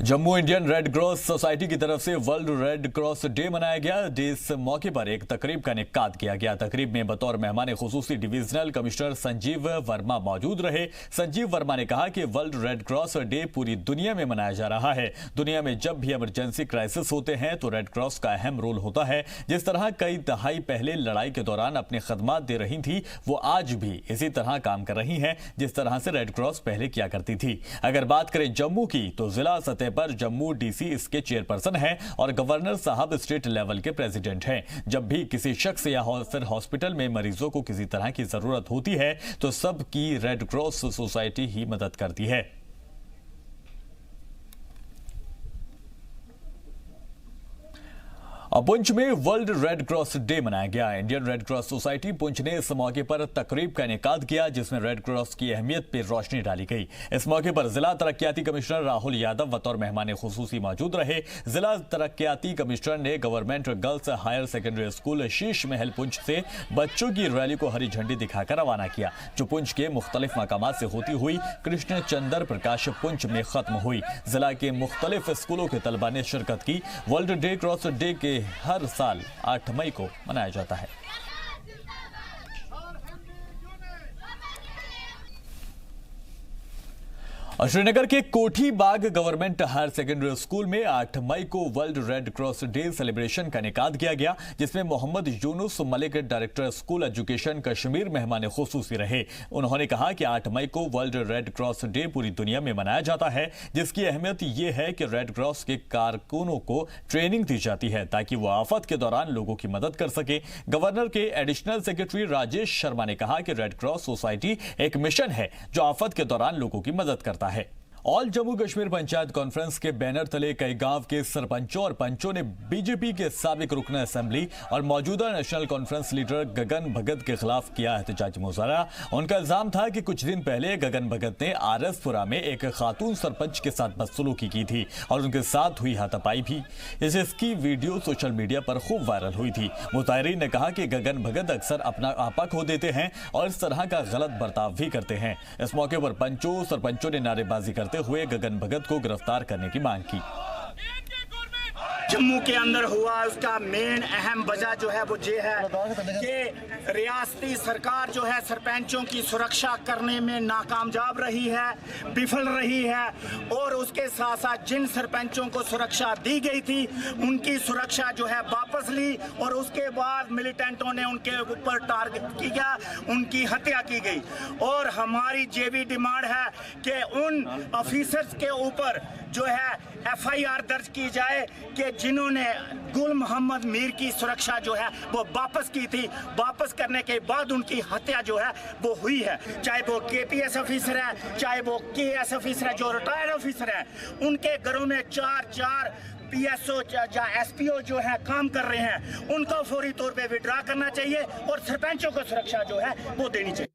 Jammu Indian red cross society की तरफ से वर्ल्ड रेड क्रॉस डे मनाया गया। इस मौके पर एक तकरीब का इनेकाद किया गया। तकरीब में बतौर मेहमान खुसूसी डिविजनल कमिश्नर संजीव वर्मा मौजूद रहे। संजीव वर्मा ने कहा कि वर्ल्ड रेड क्रॉस डे पूरी दुनिया में मनाया जा रहा है। दुनिया में जब भी इमरजेंसी क्राइसिस होते हैं तो रेड क्रॉस का अहम रोल होता है। जिस तरह कई दहाई पहले लड़ाई के दौरान अपनी खदमात दे रही थी, वो आज भी इसी तरह काम कर रही हैं जिस तरह से रेड क्रॉस पहले किया करती थी। अगर बात करें जम्मू की, तो जिला सतह पर जम्मू डीसी इसके चेयरपर्सन हैं और गवर्नर साहब स्टेट लेवल के प्रेसिडेंट हैं। जब भी किसी शख्स या फिर हॉस्पिटल में मरीजों को किसी तरह की जरूरत होती है तो सबकी रेड क्रॉस सोसाइटी ही मदद करती है। पुंछ में वर्ल्ड रेड क्रॉस डे मनाया गया। Indian red cross society Poonch ने इस मौके पर तकरीब का इनेकाद किया जिसमें रेड क्रॉस की अहमियत पर रोशनी डाली गई। इस मौके पर जिला तरक्याती कमिश्नर राहुल यादव बतौर मेहमान खुसूसी मौजूद रहे। जिला तरक्याती कमिश्नर ने government girls higher secondary school Sheesh Mahal Poonch से बच्चों की रैली को हरी झंडी दिखाकर रवाना किया, जो पुंछ के मुख्तलिफ मकामात से होती हुई कृष्ण चंद्र प्रकाश पुंछ में खत्म हुई। जिला के मुख्तलिफ स्कूलों के तलबा ने शिरकत की। वर्ल्ड रेड क्रॉस डे के हर साल 8 मई को मनाया जाता है। श्रीनगर के Kothi Bagh government higher secondary school में 8 मई को world red cross day celebration का इनेकाद किया गया, जिसमें Mohammad Yunus Malik director school education Kashmir मेहमान खुसूसी रहे। उन्होंने कहा कि 8 मई को वर्ल्ड रेड क्रॉस डे पूरी दुनिया में मनाया जाता है, जिसकी अहमियत यह है कि रेड क्रॉस के कारकुनों को ट्रेनिंग दी जाती है ताकि वो आफत के दौरान लोगों की मदद कर सके। गवर्नर के एडिशनल सेक्रेटरी राजेश शर्मा ने कहा कि रेड क्रॉस सोसाइटी एक मिशन है जो आफत के दौरान लोगों की मदद करता है। ऑल जम्मू कश्मीर पंचायत कॉन्फ्रेंस के बैनर तले कई गांव के सरपंचों और पंचों ने बीजेपी के साबिक रुकन असेंबली और मौजूदा नेशनल कॉन्फ्रेंस लीडर गगन भगत के खिलाफ किया एहतजाजी मुजाहरा। उनका इल्जाम था कि कुछ दिन पहले गगन भगत ने आरएसपुरा में एक खातून सरपंच के साथ बदसलूकी की थी और उनके साथ हुई हाथापाई भी। इसकी वीडियो सोशल मीडिया पर खूब वायरल हुई थी। मुताहरीन ने कहा कि गगन भगत अक्सर अपना आपा खो देते हैं और इस तरह का गलत बर्ताव भी करते हैं। इस मौके पर पंचों सरपंचों ने नारेबाजी करते हुए गगन भगत को गिरफ्तार करने की मांग की। जम्मू के अंदर हुआ उसका मेन अहम वजह जो है वो ये है कि रियासती सरकार जो है सरपंचों की सुरक्षा करने में नाकामयाब रही है, विफल रही है और उसके साथ साथ जिन सरपंचों को सुरक्षा दी गई थी उनकी सुरक्षा जो है वापस ली और उसके बाद मिलिटेंटों ने उनके ऊपर टारगेट किया, उनकी हत्या की गई। और हमारी ये भी डिमांड है कि उन ऑफिसर्स के ऊपर जो है एफआईआर दर्ज की जाए कि जिन्होंने गुल मोहम्मद मीर की सुरक्षा जो है वो वापस की थी। वापस करने के बाद उनकी हत्या जो है वो हुई है, चाहे वो केपीएस ऑफिसर है, चाहे वो केएस ऑफिसर है जो रिटायर्ड ऑफिसर है। उनके घरों में चार पीएसओ या एसपीओ जो है काम कर रहे हैं, उनको फौरी तौर पे विड्रॉ करना चाहिए और सरपंचों को सुरक्षा जो है वो देनी चाहिए।